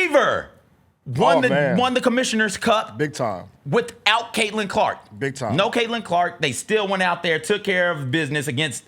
Fever won the Commissioner's Cup. Big time. Without Caitlin Clark. Big time. No Caitlin Clark. They still went out there, took care of business against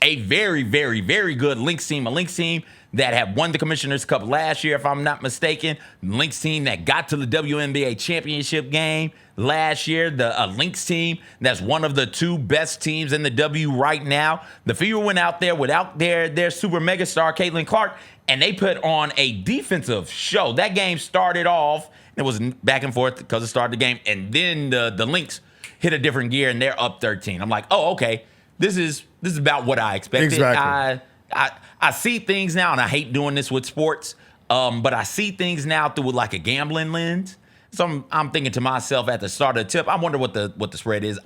a very, very, very good Lynx team. A Lynx team that had won the Commissioner's Cup last year, if I'm not mistaken. Lynx team that got to the WNBA championship game last year. A Lynx team that's one of the two best teams in the W right now. The Fever went out there without their super mega star, Caitlin Clark, and they put on a defensive show. That game started off, it was back and forth because it started the game, and then the Lynx hit a different gear, and they're up 13. I'm like, oh, okay, this is about what I expected. Exactly. I see things now, and I hate doing this with sports, but I see things now through like a gambling lens. So I'm thinking to myself at the start of the tip, I wonder what the spread is.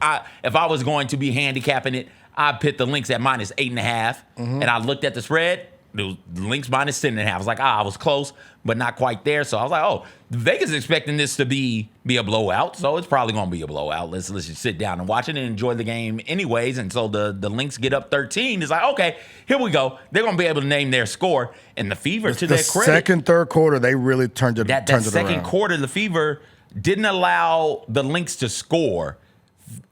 If I was going to be handicapping it, I'd put the Lynx at -8.5, and I looked at the spread. The Lynx -10.5. I was like, I was close, but not quite there. So I was like, oh, Vegas is expecting this to be a blowout, so it's probably going to be a blowout. Let's just sit down and watch it and enjoy the game anyways. And so the Lynx get up 13. It's like, okay, here we go. They're going to be able to name their score. And the Fever, to their credit, second, third quarter, they really turned it around. That second quarter, the Fever didn't allow the Lynx to score.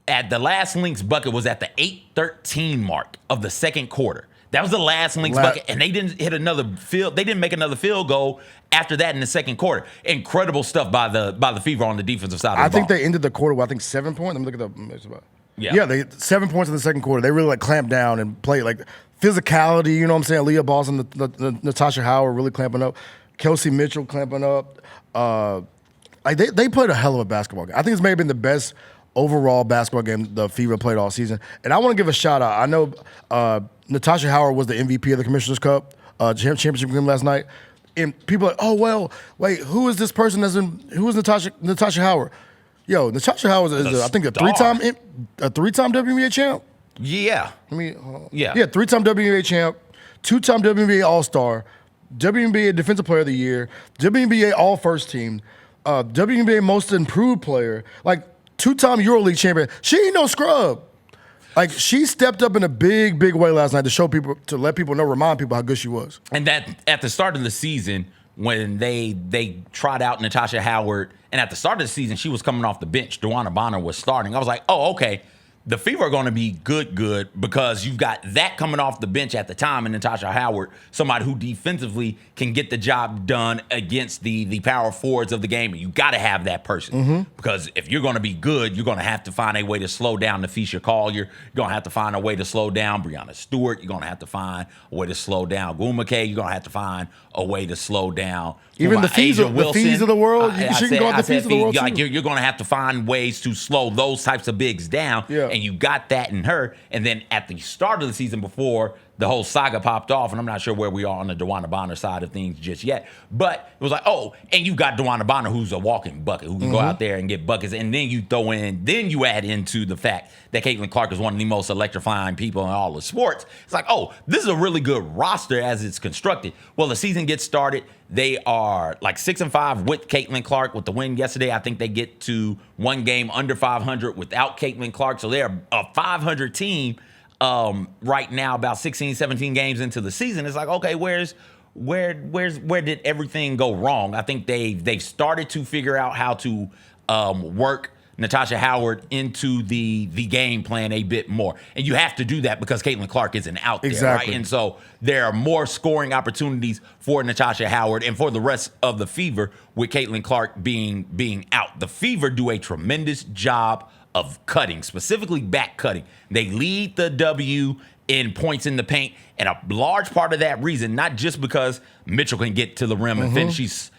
At the last Lynx bucket was at the 8:13 mark of the second quarter. That was the last Lynx bucket, and they didn't hit another field. They didn't make another field goal after that in the second quarter. Incredible stuff by the Fever on the defensive side of the ball. I think they ended the quarter with, 7 points. Let me look at the Yeah, they 7 points in the second quarter. They really clamped down and played physicality. You know what I'm saying? Leah Boston, Natasha Howard really clamping up. Kelsey Mitchell clamping up. They played a hell of a basketball game. I think it's maybe been the best overall basketball game the Fever played all season. And I want to give a shout out. I know Natasha Howard was the MVP of the Commissioner's Cup championship game last night. And people are like, oh, well, wait, who is this person who is Natasha Howard? Yo, Natasha Howard is, I think, a three-time WNBA champ. Yeah. Yeah, three-time WNBA champ, two-time WNBA All-Star, WNBA Defensive Player of the Year, WNBA All-First Team, WNBA Most Improved Player, two-time EuroLeague champion. She ain't no scrub. She stepped up in a big, big way last night to show people, to let people know, remind people how good she was. And that at the start of the season, when they trot out Natasha Howard, and at the start of the season, she was coming off the bench. DeWanna Bonner was starting. I was like, oh, okay. The Fever are going to be good because you've got that coming off the bench at the time, and Natasha Howard, somebody who defensively can get the job done against the power forwards of the game. And you got to have that person because if you're going to be good, you're going to have to find a way to slow down Napheesa Collier. You're going to have to find a way to slow down Breanna Stewart. You're going to have to find a way to slow down Gumake. You're going to have to find a way to slow down even the fees of the world. She can go at the fees of the world too. You're going to have to find ways to slow those types of bigs down. Yeah. And you got that in her. And then at the start of the season, before the whole saga popped off, and I'm not sure where we are on the DeWanna Bonner side of things just yet, but it was like, oh, and you got DeWanna Bonner, who's a walking bucket, who can go out there and get buckets, and then you add into the fact that Caitlin Clark is one of the most electrifying people in all of sports. It's like, oh, this is a really good roster as it's constructed. Well, the season gets started. They are 6-5 with Caitlin Clark. With the win yesterday, I think they get to one game under 500 without Caitlin Clark. So they're a 500 team right now, about 16, 17 games into the season. It's like, okay, where did everything go wrong? I think they've started to figure out how to work Natasha Howard into the game plan a bit more. And you have to do that because Caitlin Clark isn't out there, exactly. Right? And so there are more scoring opportunities for Natasha Howard and for the rest of the Fever with Caitlin Clark being out. The Fever do a tremendous job of cutting, specifically back cutting. They lead the W in points in the paint, and a large part of that reason, not just because Mitchell can get to the rim and finish,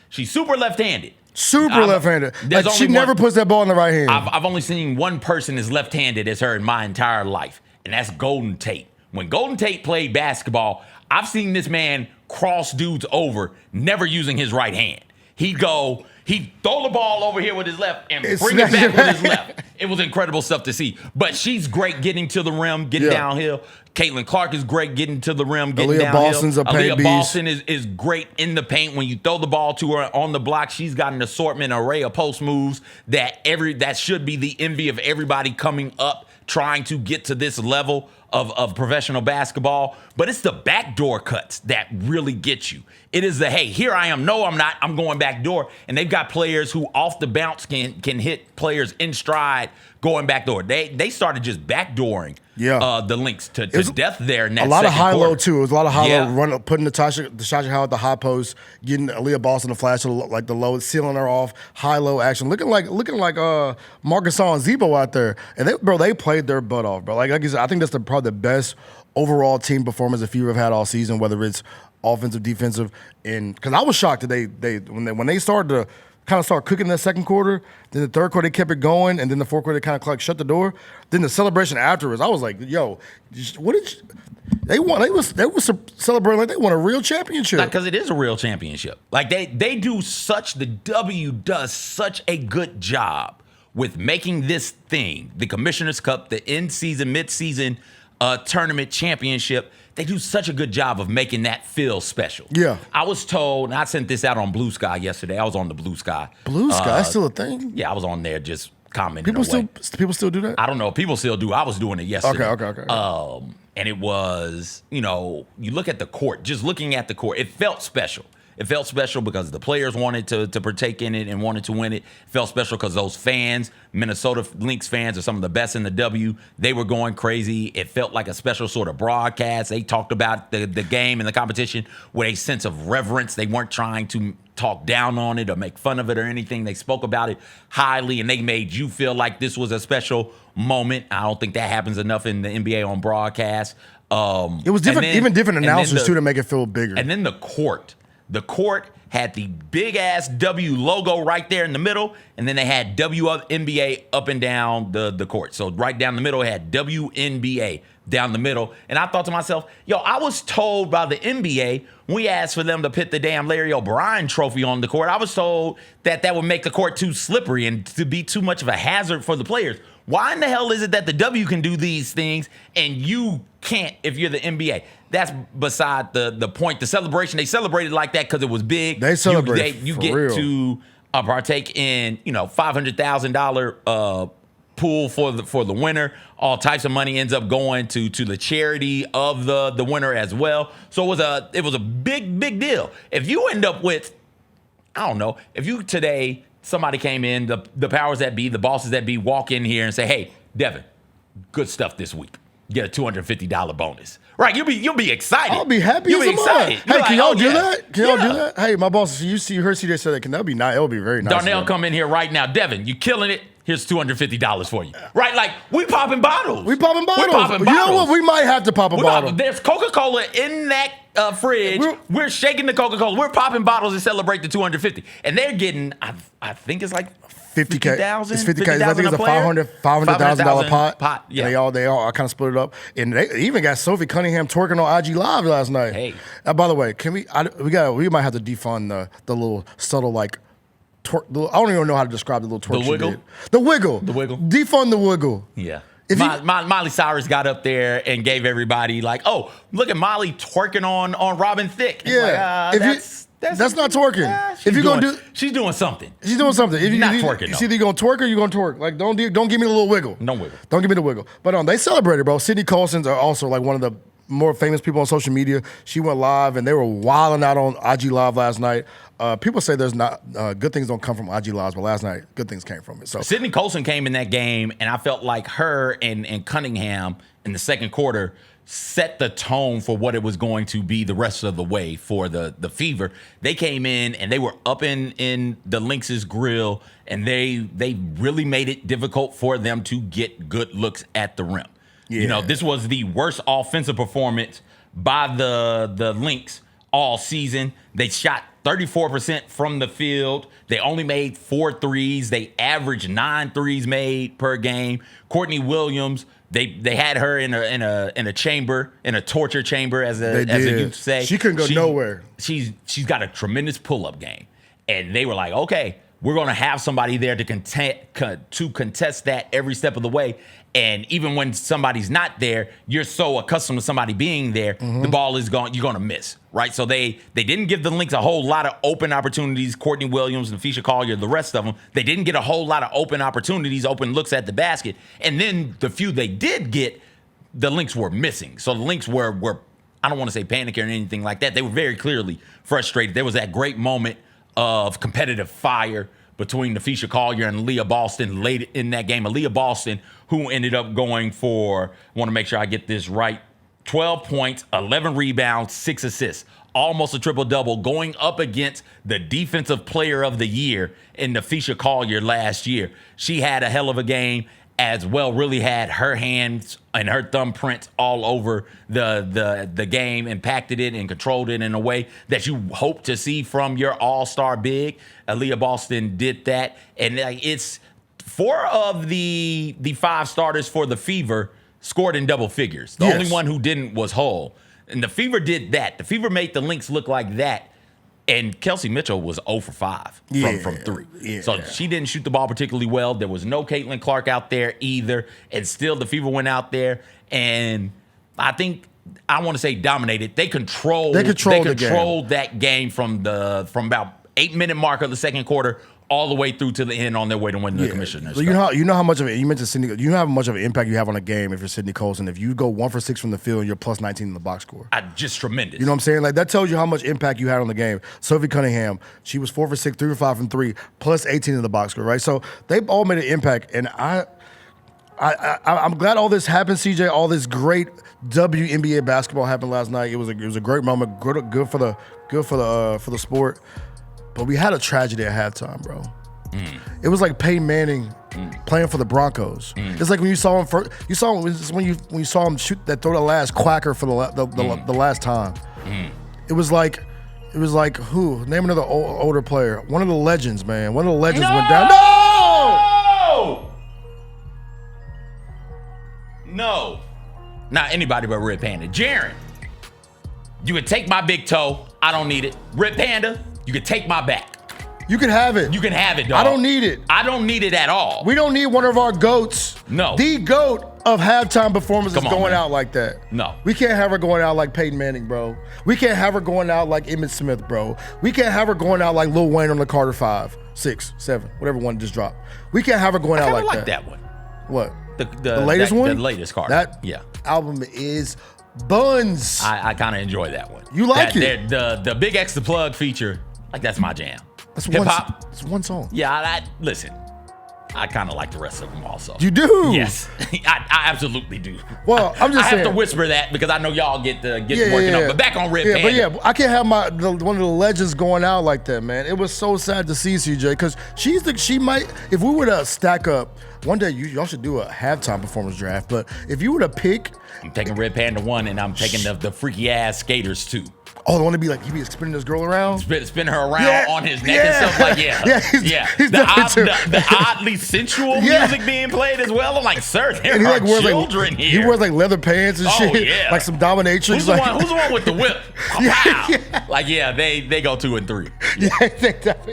she's super left-handed. Left-handed. She never puts that ball in the right hand. I've only seen one person as left-handed as her in my entire life, and that's Golden Tate. When Golden Tate played basketball, I've seen this man cross dudes over, never using his right hand. He'd throw the ball over here with his left and bring it back with his left. It was incredible stuff to see. But she's great getting to the rim, getting downhill. Caitlin Clark is great getting to the rim, getting downhill. Boston's a paint beast. Boston is great in the paint. When you throw the ball to her on the block, she's got an array of post moves that should be the envy of everybody coming up trying to get to this level of professional basketball, but it's the backdoor cuts that really get you. It is the, hey, here I am. No, I'm not. I'm going backdoor. And they've got players who off the bounce can hit players in stride going backdoor. They started just backdooring the Lynx to death there in that a lot of high-low, too. It was a lot of high-low run, putting Natasha Howard at the high post, getting Aaliyah Boston the flash, like the low, sealing her off, high-low action, looking like Marcus Gasol and Zebo out there. And they played their butt off, bro. Like I said, I think that's probably the best overall team performance a few have had all season, whether it's offensive, defensive. And because I was shocked that when they started to kind of start cooking that second quarter, then the third quarter they kept it going, and then the fourth quarter they kind of like shut the door. Then the celebration afterwards, I was like, "Yo, what did you, they won? They was celebrating like they won a real championship." Because it is a real championship. Like they do the W does such a good job with making this thing, the Commissioner's Cup, the in-season, mid-season tournament championship. They do such a good job of making that feel special. Yeah. I was told, and I sent this out on Blue Sky yesterday. I was on the Blue Sky. Blue Sky, that's still a thing? Yeah, I was on there just commenting. People still do that? I don't know. People still do. I was doing it yesterday. Okay. And it was, you look at the court, just looking at the court, it felt special. It felt special because the players wanted to partake in it and wanted to win it. It felt special because those fans, Minnesota Lynx fans, are some of the best in the W. They were going crazy. It felt like a special sort of broadcast. They talked about the game and the competition with a sense of reverence. They weren't trying to talk down on it or make fun of it or anything. They spoke about it highly, and they made you feel like this was a special moment. I don't think that happens enough in the NBA on broadcast. It was different, even different announcers, too, to make it feel bigger. And then the court. The court had the big-ass W logo right there in the middle, and then they had WNBA up and down the court. So right down the middle, it had WNBA down the middle. And I thought to myself, I was told by the NBA, when we asked for them to put the damn Larry O'Brien trophy on the court, I was told that would make the court too slippery and to be too much of a hazard for the players. Why in the hell is it that the W can do these things and you can't if you're the NBA? That's beside the point. The celebration, they celebrated like that because it was big. They celebrated You for get real. to partake in, $500,000 pool for the winner. All types of money ends up going to the charity of the winner as well. So it was a big deal. If you end up with, I don't know, if you today somebody came in, the powers that be, the bosses that be, walk in here and say, "Hey, Devin, good stuff this week. Get a $250 bonus." Right, you'll be excited. I'll be happy. You'll be excited. Hey, can y'all do that? Can y'all do that? Hey, my boss, you heard CJ say that. Can that be nice? It would be very nice. Darnell, come in here right now. Devin, you killing it. Here's $250 for you. Right, like we popping bottles. You know what? We might have to pop a bottle. There's Coca-Cola in that fridge. We're shaking the Coca-Cola. We're popping bottles to celebrate the $250, and they're getting. I think it's like $50,000. It's $50,000. I think it's a $500,000 pot. Yeah. And they all kind of split it up. And they even got Sophie Cunningham twerking on IG Live last night. Hey. By the way, can we might have to defund the little subtle like twerk. I don't even know how to describe the little twerk. The wiggle. The wiggle. Defund the wiggle. Yeah. Miley Cyrus got up there and gave everybody like, "Oh, look at Molly twerking on Robin Thicke." Yeah. That's not twerking. She's doing something. She's doing something. Not twerking. It's either you're gonna twerk or you're gonna twerk. Like don't give me the little wiggle. No wiggle. Don't give me the wiggle. But they celebrated, bro. Sydney Colson's are also like one of the more famous people on social media. She went live and they were wilding out on IG Live last night. People say there's not good things don't come from IG Lives, but last night good things came from it. So Sydney Colson came in that game, and I felt like her and Cunningham in the second quarter set the tone for what it was going to be the rest of the way for the Fever. They came in and they were up in the Lynx's grill, and they really made it difficult for them to get good looks at the rim. Yeah. This was the worst offensive performance by the Lynx all season. They shot 34% from the field. They only made 4 threes. They averaged 9 threes made per game. Courtney Williams, they had her in a chamber, in a torture chamber, as they used to say. She couldn't go nowhere. She's got a tremendous pull-up game. And they were like, okay, we're going to have somebody there to contest that every step of the way. And even when somebody's not there, you're so accustomed to somebody being there, the ball is gone. You're going to miss, right? So they didn't give the Lynx a whole lot of open opportunities. Courtney Williams, Napheesa Collier, the rest of them, they didn't get a whole lot of open opportunities, open looks at the basket. And then the few they did get, the Lynx were missing. So the Lynx were I don't want to say panicking or anything like that. They were very clearly frustrated. There was that great moment of competitive fire between Napheesa Collier and Leah Boston late in that game. Leah Boston, who ended up going for, I want to make sure I get this right, 12 points, 11 rebounds, 6 assists. Almost a triple-double, going up against the defensive player of the year in Napheesa Collier last year. She had a hell of a game as well, really had her hands and her thumbprints all over the game, impacted it and controlled it in a way that you hope to see from your all-star big. Leah Boston did that. And it's 4 of the 5 starters for the Fever scored in double figures. The only one who didn't was Hull. And the Fever did that. The Fever made the Lynx look like that. And Kelsey Mitchell was 0 for 5 from 3. Yeah. So she didn't shoot the ball particularly well. There was no Caitlin Clark out there either. And still the Fever went out there. And I think, I want to say dominated. They controlled that game from about 8-minute mark of the second quarter all the way through to the end on their way to win the Commissioner's Cup. You know how much of it, you mentioned Sydney, you know how much of an impact you have on a game if you're Sydney Colson. If you go 1 for 6 from the field, you're plus 19 in the box score. Just tremendous. You know what I'm saying? Like, that tells you how much impact you had on the game. Sophie Cunningham, she was 4 for 6, 3 for 5 from 3, plus 18 in the box score, right? So they've all made an impact, and I'm glad all this happened, CJ. All this great WNBA basketball happened last night. It was a great moment, good for the sport. But we had a tragedy at halftime, bro. It was like Peyton Manning playing for the Broncos. It's like when you saw him first. When you saw him throw the last quacker for the last time. It was like who? Name another older player. One of the legends, man. One of the legends went down. No. Not anybody but Red Panda. Jaren, you could take my big toe. I don't need it. Red Panda, you could take my back. You can have it. You can have it, dog. I don't need it. I don't need it at all. We don't need one of our goats. No. The GOAT of halftime performances going out like that. No. We can't have her going out like Peyton Manning, bro. We can't have her going out like Emmitt Smith, bro. We can't have her going out like Lil Wayne on the Carter 5, 6, 7, whatever one just dropped. We can't have her going out like that. that one. What? The latest one? The latest Carter. That album is buns. I kind of enjoy that one. You like it? The Big X the Plug feature, like that's my jam. That's hip hop. It's one song. Yeah, listen. I kind of like the rest of them also. You do? Yes, I absolutely do. Well, I'm just saying. I have to whisper that because I know y'all get working on. But back on Red Panda. But I can't have one of the legends going out like that, man. It was so sad to see CJ because she might. If we were to stack up one day, y'all should do a halftime performance draft. But if you were to pick, I'm taking Red Panda 1, and I'm taking the freaky ass skaters 2. Oh, the one to be like, he be spinning this girl around? Spin her around on his neck and stuff like, he's the oddly sensual music being played as well. I'm like, sir, there are children here. He wears like leather pants and shit. Yeah. Like some dominatrix. Who's the one with the whip? Like, they go 2 and 3.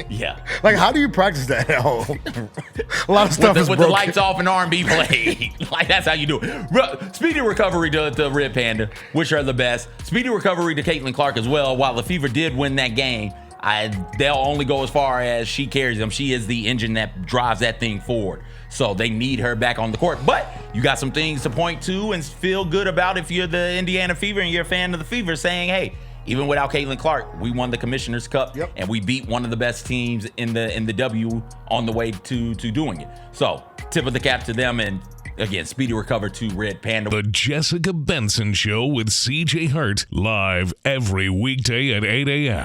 Yeah. Like, how do you practice that at home? A lot of stuff is with broken. the lights off and R&B played. Like, that's how you do it. Speedy recovery to Red Panda. Wish her the best. Speedy recovery to Caitlin Clark as well. While the Fever did win that game, they'll only go as far as she carries them. She is the engine that drives that thing forward. So they need her back on the court. But you got some things to point to and feel good about if you're the Indiana Fever and you're a fan of the Fever, saying, hey, even without Caitlin Clark, we won the Commissioner's Cup, and we beat one of the best teams in the W on the way to doing it. So tip of the cap to them, and again, speedy recover to Red Panda. The Jessica Benson Show with CJ Hurt, live every weekday at 8 a.m.